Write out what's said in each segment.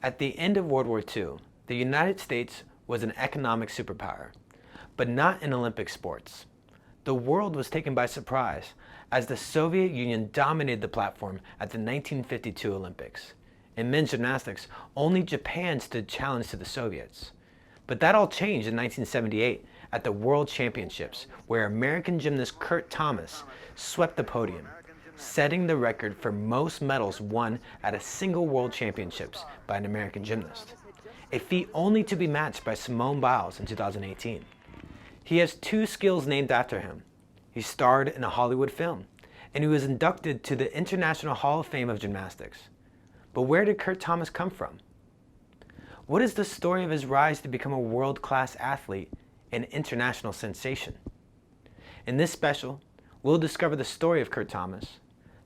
At the end of World War II, the United States was an economic superpower, but not in Olympic sports. The world was taken by surprise as the Soviet Union dominated the platform at the 1952 Olympics. In men's gymnastics, only Japan stood challenge to the Soviets. But that all changed in 1978 at the World Championships, where American gymnast Kurt Thomas swept the podium, setting the record for most medals won at a single World Championships by an American gymnast, a feat only to be matched by Simone Biles in 2018. He has two skills named after him. He starred in a Hollywood film, and he was inducted to the International Hall of Fame of Gymnastics. But where did Kurt Thomas come from? What is the story of his rise to become a world-class athlete and international sensation? In this special, we'll discover the story of Kurt Thomas,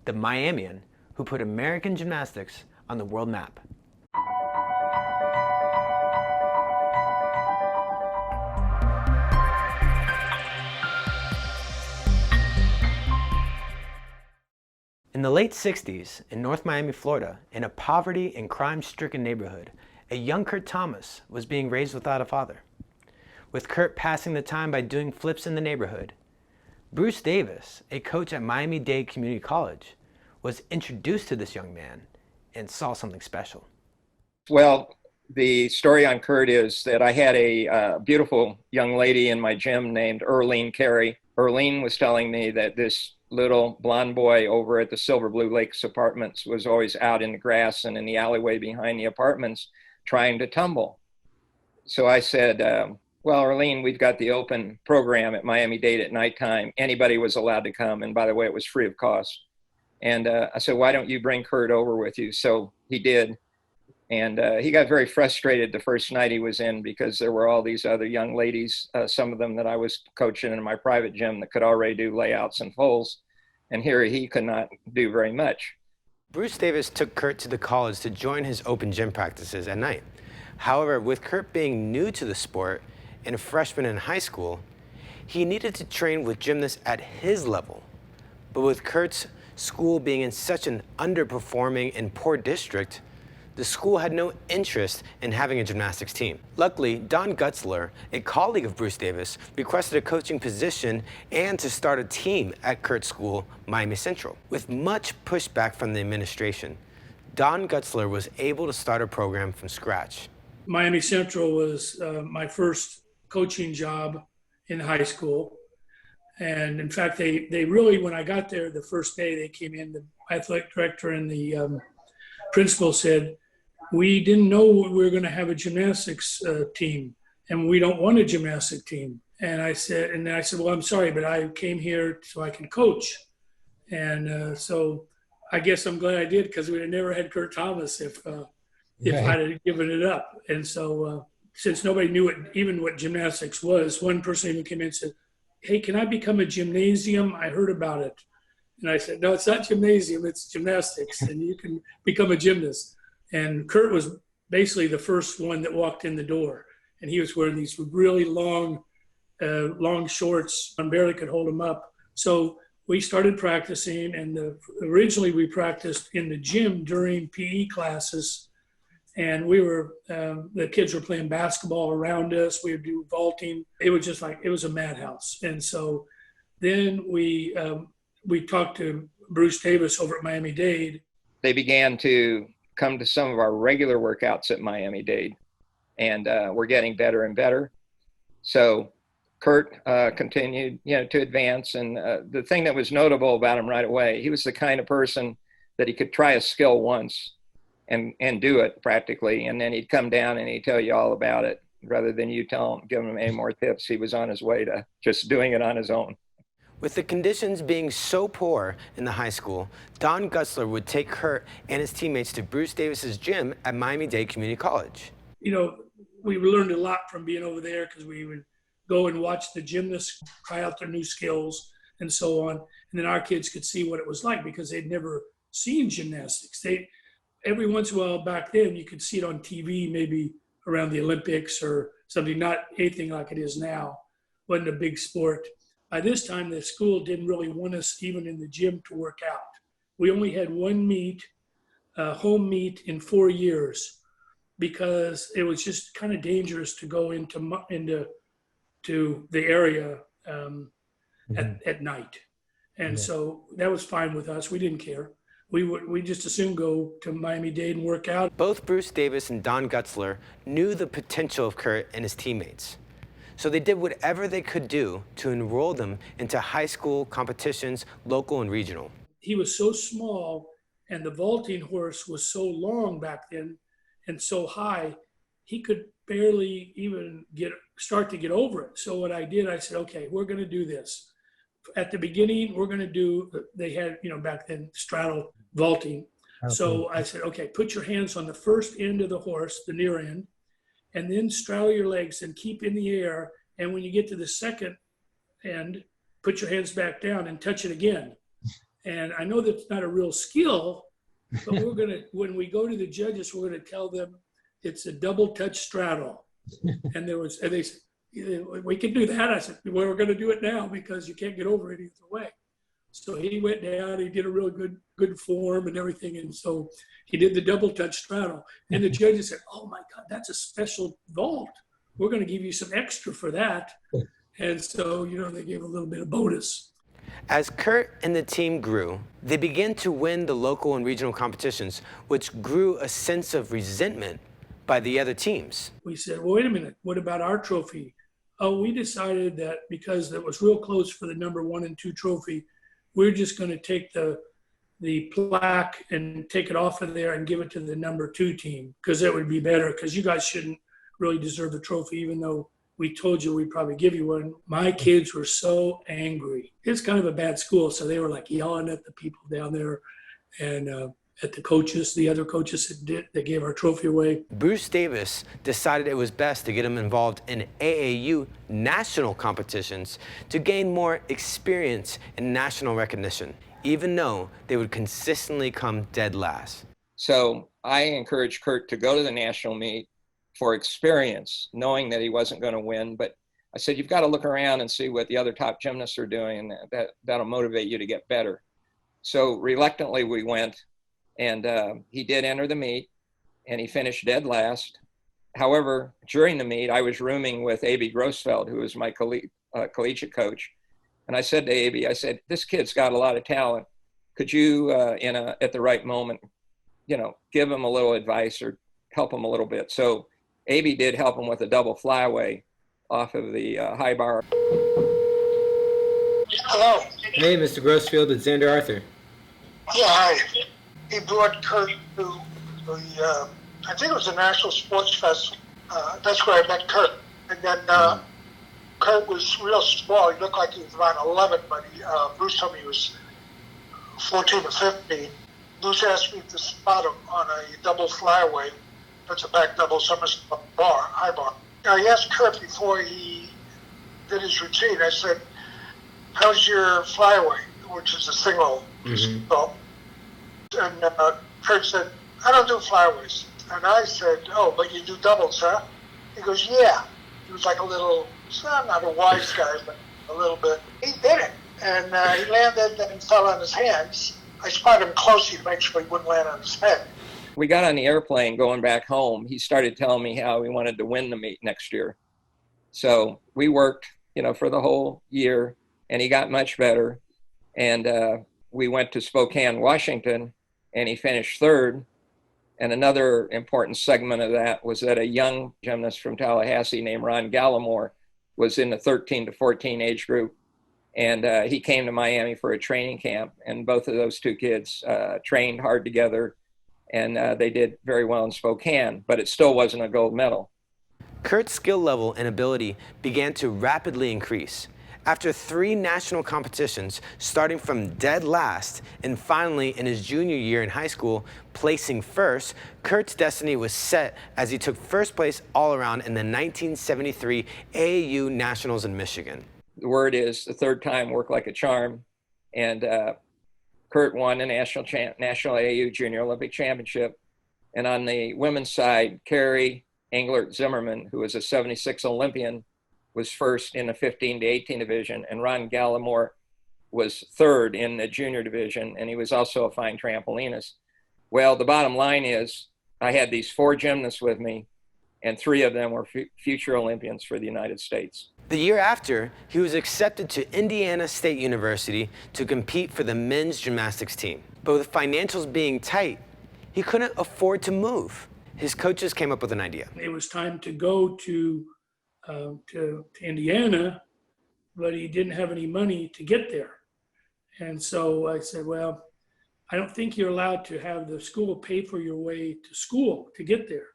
the Miamian who put American gymnastics on the world map. In the late 60s, in North Miami, Florida, in a poverty and crime-stricken neighborhood, a young Kurt Thomas was being raised without a father. With Kurt passing the time by doing flips in the neighborhood, Bruce Davis, a coach at Miami-Dade Community College, was introduced to this young man and saw something special. Well, the story on Kurt is that I had a beautiful young lady in my gym named Earlene Carey. Earlene was telling me that this little blonde boy over at the Silver Blue Lakes apartments was always out in the grass and in the alleyway behind the apartments trying to tumble. So I said, well, Earlene, we've got the open program at Miami-Dade at nighttime. Anybody was allowed to come. And by the way, it was free of cost. And I said, why don't you bring Kurt over with you? So he did. And he got very frustrated the first night he was in because there were all these other young ladies, some of them that I was coaching in my private gym that could already do layouts and folds. And here he could not do very much. Bruce Davis took Kurt to the college to join his open gym practices at night. However, with Kurt being new to the sport and a freshman in high school, he needed to train with gymnasts at his level. But with Kurt's school being in such an underperforming and poor district, the school had no interest in having a gymnastics team. Luckily, Don Gutzler, a colleague of Bruce Davis, requested a coaching position and to start a team at Kurt's school, Miami Central. With much pushback from the administration, Don Gutzler was able to start a program from scratch. Miami Central was my first coaching job in high school. And in fact, they really, when I got there the first day, they came in, the athletic director and the principal said, we didn't know we were going to have a gymnastics team, and we don't want a gymnastic team. And I said, well, I'm sorry, but I came here so I can coach. And so I guess I'm glad I did, because we'd have never had Kurt Thomas if I'd have given it up. And so since nobody knew even what gymnastics was, one person even came in and said, hey, can I become a gymnasium? I heard about it. And I said, no, it's not gymnasium, it's gymnastics, and you can become a gymnast. And Kurt was basically the first one that walked in the door. And he was wearing these really long shorts, and barely could hold them up. So we started practicing, and originally we practiced in the gym during PE classes. And we were, the kids were playing basketball around us. We would do vaulting. It was just like, it was a madhouse. And so then we talked to Bruce Davis over at Miami-Dade. They began to come to some of our regular workouts at Miami-Dade, and we're getting better and better. So Kurt continued, to advance. And the thing that was notable about him right away, he was the kind of person that he could try a skill once and do it practically, and then he'd come down and he'd tell you all about it rather than you give him any more tips. He was on his way to just doing it on his own. With the conditions being so poor in the high school, Don Gutzler would take Kurt and his teammates to Bruce Davis's gym at Miami-Dade Community College. We learned a lot from being over there, because we would go and watch the gymnasts try out their new skills and so on. And then our kids could see what it was like, because they'd never seen gymnastics. Every once in a while back then, you could see it on TV, maybe around the Olympics or something, not anything like it is now. Wasn't a big sport. By this time, the school didn't really want us even in the gym to work out. We only had one meet, home meet in 4 years. because it was just kind of dangerous to go into the area at night. And so that was fine with us. We didn't care. We just assumed go to Miami-Dade and work out. Both Bruce Davis and Don Gutzler knew the potential of Kurt and his teammates. So they did whatever they could do to enroll them into high school competitions, local and regional. He was so small, and the vaulting horse was so long back then and so high, he could barely even start to get over it. So what I did, I said, okay, we're going to do this. At the beginning, we're going to do, they had, back then, straddle vaulting. Okay. So I said, okay, put your hands on the first end of the horse, the near end, and then straddle your legs and keep in the air. And when you get to the second end, put your hands back down and touch it again. And I know that's not a real skill, but we're going to, when we go to the judges, we're going to tell them it's a double touch straddle. And they said, we can do that. I said, well, we're going to do it now because you can't get over it either way. So he went down, he did a really good form and everything. And so he did the double touch straddle. And the judges said, oh my God, that's a special vault. We're going to give you some extra for that. And so, they gave a little bit of bonus. As Kurt and the team grew, they began to win the local and regional competitions, which grew a sense of resentment by the other teams. We said, well, wait a minute, what about our trophy? Oh, we decided that because it was real close for the number 1 and 2 trophy, we're just going to take the plaque and take it off of there and give it to the number 2 team because that would be better because you guys shouldn't really deserve a trophy, even though we told you we'd probably give you one. My kids were so angry. It's kind of a bad school, so they were like yelling at the people down there and at the coaches, the other coaches that gave our trophy away. Bruce Davis decided it was best to get him involved in AAU national competitions to gain more experience and national recognition, even though they would consistently come dead last. So I encouraged Kurt to go to the national meet for experience, knowing that he wasn't going to win. But I said, you've got to look around and see what the other top gymnasts are doing, and that'll motivate you to get better. So reluctantly we went. And he did enter the meet, and he finished dead last. However, during the meet, I was rooming with Abie Grossfeld, who was my collegiate coach. And I said to Abie, I said, this kid's got a lot of talent. Could you, at the right moment, give him a little advice or help him a little bit? So Abie did help him with a double flyaway off of the high bar. Hello. Hey, Mr. Grossfeld, it's Zander Arthur. Yeah, hi. He brought Kurt to the, I think it was the National Sports Fest. That's where I met Kurt. And then Kurt was real small. He looked like he was around 11, but Bruce told me he was 14 or 15. Bruce asked me to spot him on a double flyaway. That's a back double somersault bar, high bar. I asked Kurt before he did his routine, I said, how's your flyaway, which is a single. Mm-hmm. So, and Kurt said, I don't do flyaways. And I said, oh, but you do doubles, huh? He goes, yeah. He was like a little, I'm not a wise guy, but a little bit. He did it. And he landed and fell on his hands. I spotted him closely to make sure he wouldn't land on his head. We got on the airplane going back home. He started telling me how he wanted to win the meet next year. So we worked, for the whole year, and he got much better. And we went to Spokane, Washington, and he finished third. And another important segment of that was that a young gymnast from Tallahassee named Ron Gallimore was in the 13 to 14 age group. And he came to Miami for a training camp. And both of those two kids trained hard together. And they did very well in Spokane, but it still wasn't a gold medal. Kurt's skill level and ability began to rapidly increase. After 3 national competitions, starting from dead last, and finally in his junior year in high school, placing first, Kurt's destiny was set as he took first place all around in the 1973 AAU Nationals in Michigan. The word is the third time worked like a charm, and Kurt won the national AAU Junior Olympic Championship. And on the women's side, Carrie Englert-Zimmerman, who was a 76 Olympian, was first in the 15 to 18 division, and Ron Gallimore was third in the junior division, and he was also a fine trampolinist. Well, the bottom line is I had these 4 gymnasts with me, and 3 of them were future Olympians for the United States. The year after, he was accepted to Indiana State University to compete for the men's gymnastics team. But with financials being tight, he couldn't afford to move. His coaches came up with an idea. It was time to go to Indiana, but he didn't have any money to get there. And so I said, well, I don't think you're allowed to have the school pay for your way to school to get there.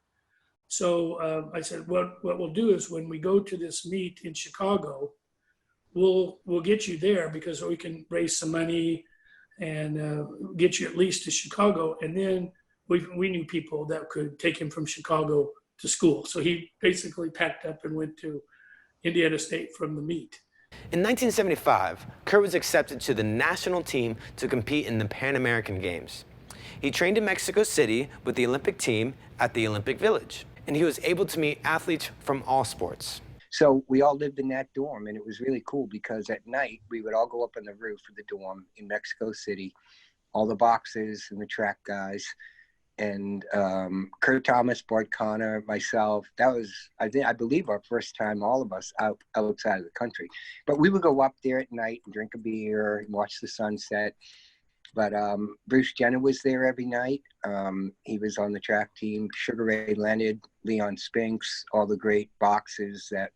So I said, what we'll do is when we go to this meet in Chicago, we'll get you there because we can raise some money and get you at least to Chicago. And then we knew people that could take him from Chicago to school. So he basically packed up and went to Indiana State from the meet. In 1975, Kurt was accepted to the national team to compete in the Pan American Games. He trained in Mexico City with the Olympic team at the Olympic Village, and he was able to meet athletes from all sports. So we all lived in that dorm, and it was really cool because at night we would all go up on the roof of the dorm in Mexico City, all the boxers and the track guys, and Kurt Thomas, Bart Connor, myself. That was, I believe, our first time, all of us outside of the country. But we would go up there at night and drink a beer and watch the sunset. But Bruce Jenner was there every night. He was on the track team. Sugar Ray Leonard, Leon Spinks, all the great boxers that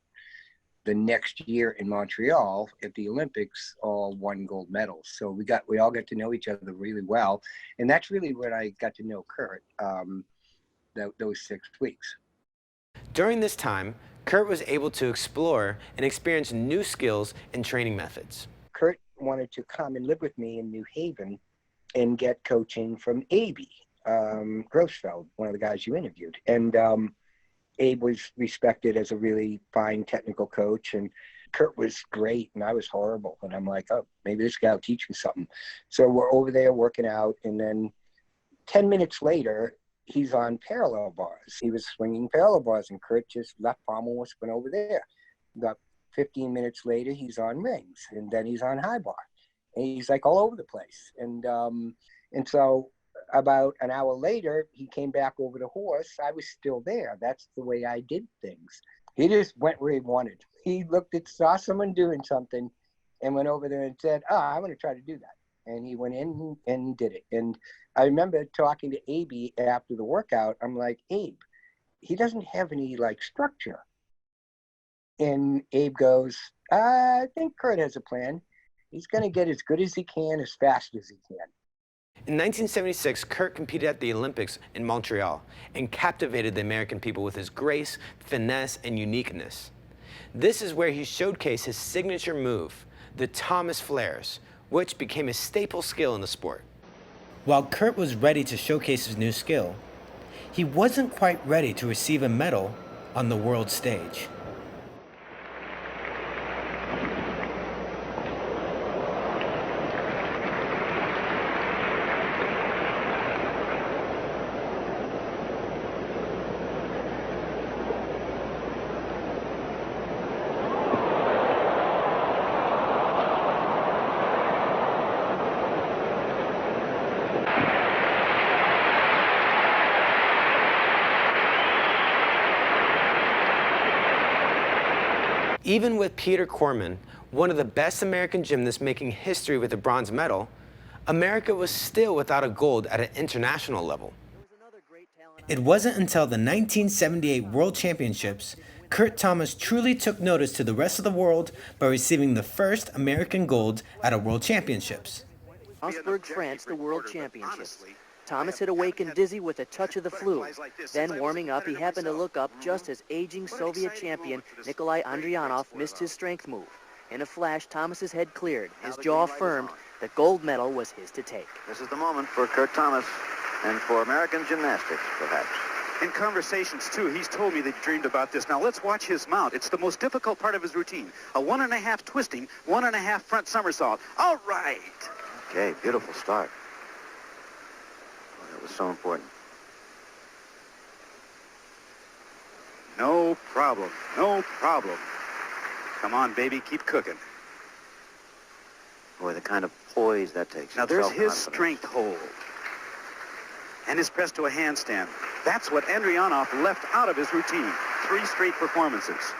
the next year in Montreal at the Olympics all won gold medals. So we all got to know each other really well. And that's really when I got to know Kurt, those 6 weeks. During this time, Kurt was able to explore and experience new skills and training methods. Kurt wanted to come and live with me in New Haven and get coaching from Abie Grossfeld, one of the guys you interviewed. And Abe was respected as a really fine technical coach, and Kurt was great, and I was horrible. And I'm like, oh, maybe this guy will teach me something. So we're over there working out, and then 10 minutes later, he's on parallel bars. He was swinging parallel bars, and Kurt just left palm almost went over there. About 15 minutes later, he's on rings, and then he's on high bar. And he's like all over the place. And so about an hour later, he came back over the horse. I was still there. That's the way I did things. He just went where he wanted. He saw someone doing something and went over there and said, I'm going to try to do that. And he went in and did it. And I remember talking to Abie after the workout. I'm like, Abe, he doesn't have any structure. And Abe goes, I think Kurt has a plan. He's going to get as good as he can, as fast as he can. In 1976, Kurt competed at the Olympics in Montreal and captivated the American people with his grace, finesse, and uniqueness. This is where he showcased his signature move, the Thomas Flares, which became a staple skill in the sport. While Kurt was ready to showcase his new skill, he wasn't quite ready to receive a medal on the world stage. Even with Peter Kormann, one of the best American gymnasts making history with a bronze medal, America was still without a gold at an international level. It wasn't until the 1978 World Championships, Kurt Thomas truly took notice to the rest of the world by receiving the first American gold at a World Championships. Augsburg, France, the World Championships. Thomas had awakened dizzy with a touch of the flu. Then, warming up, he happened to look up just as aging Soviet champion Nikolai Andrianov missed his strength move. In a flash, Thomas's head cleared, his jaw firmed. The gold medal was his to take. This is the moment for Kurt Thomas and for American gymnastics, perhaps. In conversations, too, he's told me that he dreamed about this. Now, let's watch his mount. It's the most difficult part of his routine. A 1.5 twisting, 1.5 front somersault. All right. Okay, beautiful start. That was so important. No problem. No problem. Come on, baby. Keep cooking. Boy, the kind of poise that takes. Now, there's his strength hold. And his press to a handstand. That's what Andrianov left out of his routine. 3 straight performances.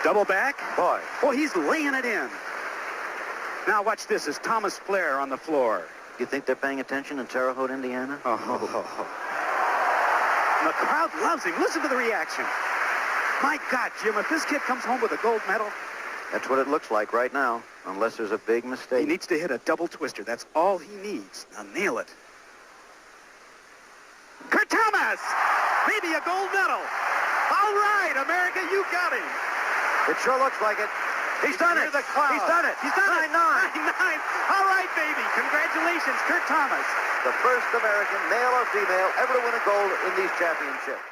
Double back. Boy. Oh, he's laying it in. Now watch this as Thomas Flair on the floor. You think they're paying attention in Terre Haute, Indiana? Oh. The crowd loves him. Listen to the reaction. My God, Jim, if this kid comes home with a gold medal. That's what it looks like right now, unless there's a big mistake. He needs to hit a double twister. That's all he needs. Now nail it. Kurt Thomas! Maybe a gold medal. All right, America, you got him. It sure looks like it. He's done it. He's done it. He's done it. 9-9. All right, baby. Congratulations, Kurt Thomas. The first American, male or female, ever to win a gold in these championships.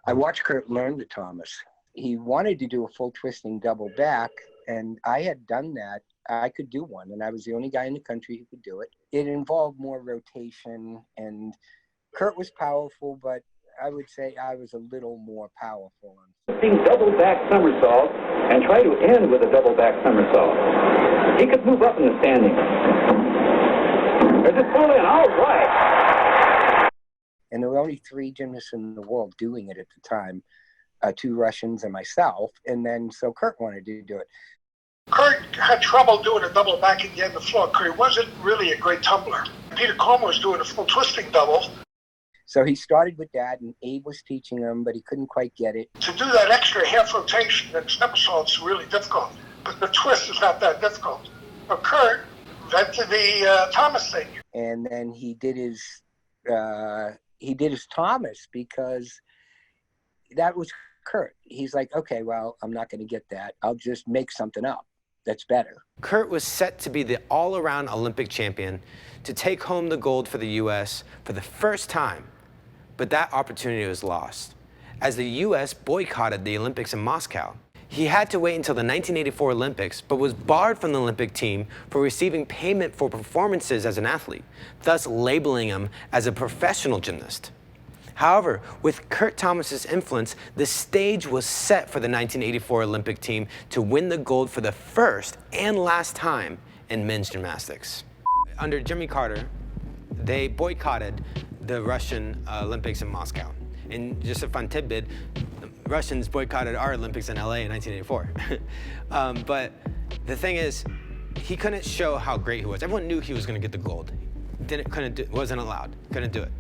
I watched Kurt learn the Thomas. He wanted to do a full twisting double back, and I had done that. I could do one, and I was the only guy in the country who could do it. It involved more rotation, and Kurt was powerful, but I would say I was a little more powerful. Double back somersault and try to end with a double back somersault. He could move up in the standings. There's a pull in, all right. And there were only 3 gymnasts in the world doing it at the time, 2 Russians and myself. And then so Kurt wanted to do it. Kurt had trouble doing a double back at the end of the floor. Kurt wasn't really a great tumbler. Peter Kormann was doing a full twisting double. So he started with that, and Abe was teaching him, but he couldn't quite get it. To do that extra half rotation and somersault's really difficult, but the twist is not that difficult. But Kurt invented the Thomas thing. And then he did his Thomas because that was Kurt. He's like, okay, well, I'm not going to get that. I'll just make something up that's better. Kurt was set to be the all-around Olympic champion, to take home the gold for the U.S. for the first time. But that opportunity was lost, as the U.S. boycotted the Olympics in Moscow. He had to wait until the 1984 Olympics, but was barred from the Olympic team for receiving payment for performances as an athlete, thus labeling him as a professional gymnast. However, with Kurt Thomas's influence, the stage was set for the 1984 Olympic team to win the gold for the first and last time in men's gymnastics. Under Jimmy Carter, they boycotted the Russian Olympics in Moscow. And just a fun tidbit, the Russians boycotted our Olympics in LA in 1984. But the thing is, he couldn't show how great he was. Everyone knew he was going to get the gold. Wasn't allowed, couldn't do it.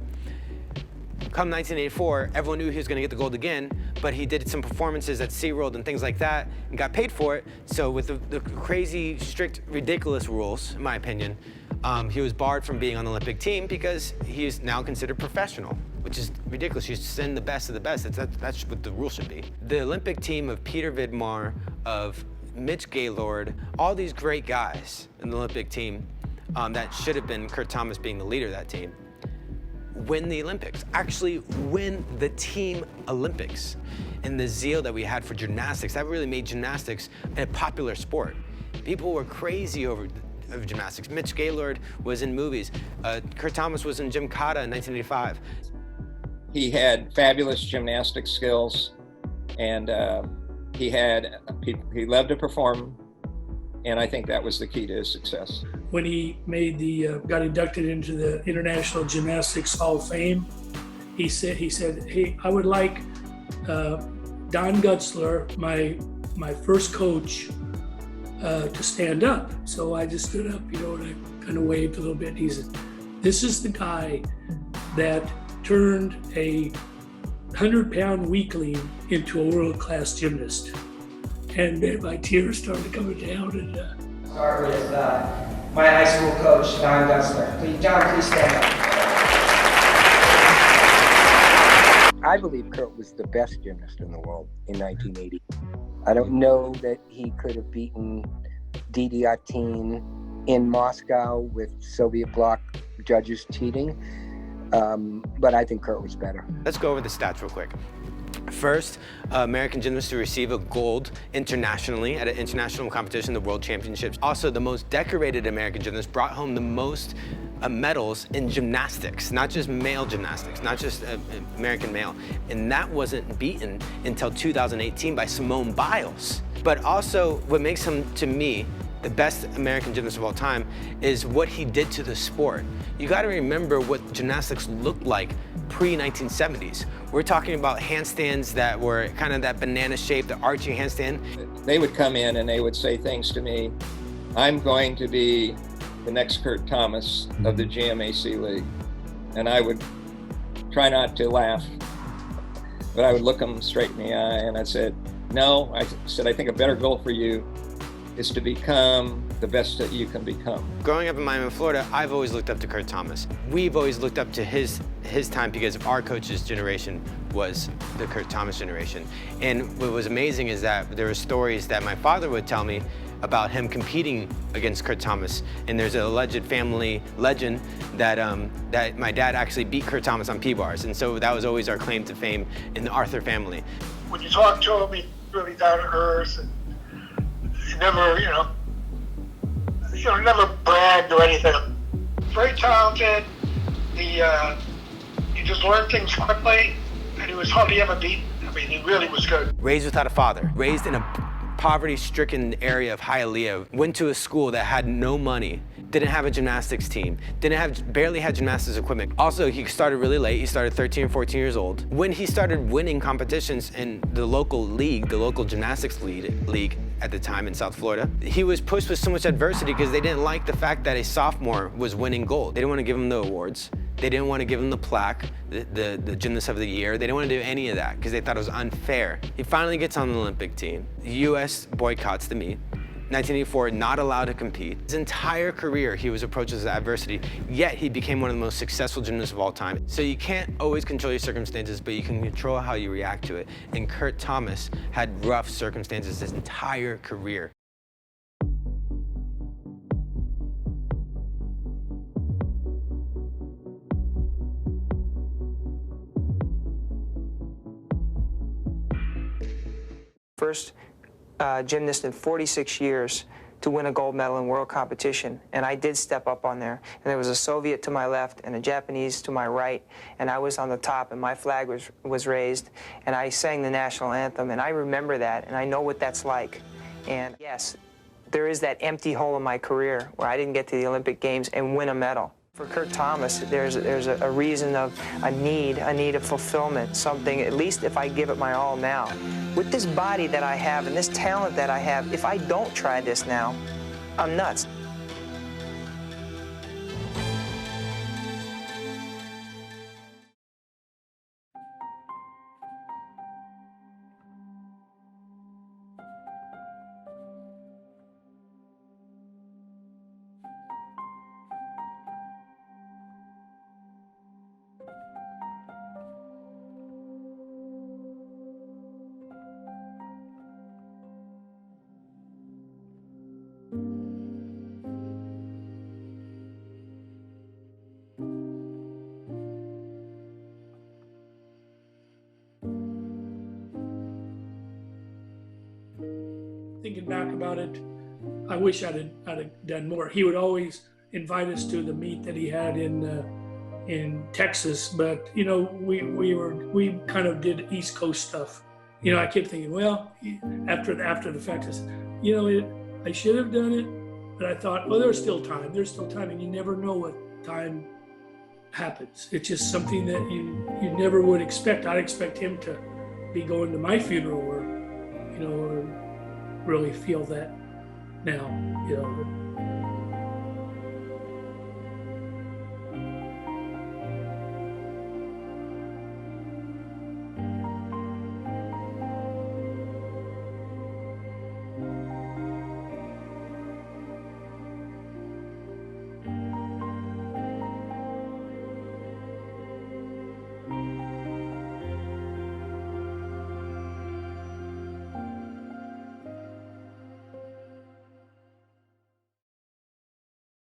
Come 1984, everyone knew he was going to get the gold again, but he did some performances at SeaWorld and things like that and got paid for it. So with the crazy, strict, ridiculous rules, in my opinion, he was barred from being on the Olympic team because he is now considered professional, which is ridiculous. You send the best of the best. That's what the rule should be. The Olympic team of Peter Vidmar, of Mitch Gaylord, all these great guys in the Olympic team that should have been Kurt Thomas being the leader of that team, win the Olympics, actually win the team Olympics. And the zeal that we had for gymnastics, that really made gymnastics a popular sport. People were crazy over gymnastics. Mitch Gaylord was in movies. Kurt Thomas was in Gymkata in 1985. He had fabulous gymnastic skills, and he loved to perform, and I think that was the key to his success. When he got inducted into the International Gymnastics Hall of Fame, he said, hey, I would like Don Gutzler, my first coach, to stand up. So I just stood up, and I kind of waved a little bit. He said, this is the guy that turned a 100-pound weakling into a world-class gymnast. And my tears started coming down. And start with my high school coach, Don Gutzler. Please stand up. I believe Kurt was the best gymnast in the world in 1980. I don't know that he could have beaten Didi Atin in Moscow with Soviet bloc judges cheating, but I think Kurt was better. Let's go over the stats real quick. First, American gymnast to receive a gold internationally at an international competition, the World Championships. Also, the most decorated American gymnast, brought home the most medals in gymnastics, not just male gymnastics, not just American male. And that wasn't beaten until 2018 by Simone Biles. But also, what makes him, to me, the best American gymnast of all time, is what he did to the sport. You got to remember what gymnastics looked like pre-1970s. We're talking about handstands that were kind of that banana shape, the arching handstand. They would come in and they would say things to me, I'm going to be the next Kurt Thomas of the GMAC League. And I would try not to laugh, but I would look them straight in the eye and I said, no, I think a better goal for you is to become the best that you can become. Growing up in Miami, Florida, I've always looked up to Kurt Thomas. We've always looked up to his time because our coach's generation was the Kurt Thomas generation. And what was amazing is that there were stories that my father would tell me about him competing against Kurt Thomas. And there's an alleged family legend that that my dad actually beat Kurt Thomas on P-bars. And so that was always our claim to fame in the Arthur family. When you talk to him, he's really down to earth, and he never, never bragged or anything. Very talented. He just learned things quickly, and he was hardly ever beaten. I mean, he really was good. Raised without a father, raised in a poverty-stricken area of Hialeah, went to a school that had no money, didn't have a gymnastics team, barely had gymnastics equipment. Also, he started really late. He started 13 or 14 years old. When he started winning competitions in the local league, the local gymnastics league at the time in South Florida, he was pushed with so much adversity because they didn't like the fact that a sophomore was winning gold. They didn't want to give him the awards. They didn't want to give him the plaque, the Gymnast of the Year. They didn't want to do any of that because they thought it was unfair. He finally gets on the Olympic team. The U.S. boycotts the meet. 1984, not allowed to compete. His entire career, he was approached with adversity, yet he became one of the most successful gymnasts of all time. So you can't always control your circumstances, but you can control how you react to it. And Kurt Thomas had rough circumstances his entire career. First gymnast in 46 years to win a gold medal in world competition, and I did step up on there. And there was a Soviet to my left and a Japanese to my right, and I was on the top, and my flag was raised, and I sang the national anthem, and I remember that, and I know what that's like. And yes, there is that empty hole in my career where I didn't get to the Olympic Games and win a medal. For Kurt Thomas, there's a reason of a need of fulfillment, something, at least if I give it my all now. With this body that I have and this talent that I have, if I don't try this now, I'm nuts. Thinking back about it, I wish I'd have done more. He would always invite us to the meet that he had in Texas, but we kind of did East Coast stuff. I kept thinking, well, after the fact, I should have done it, but I thought, well, there's still time, and you never know what time happens. It's just something that you never would expect. I'd expect him to be going to my funeral or really feel that now,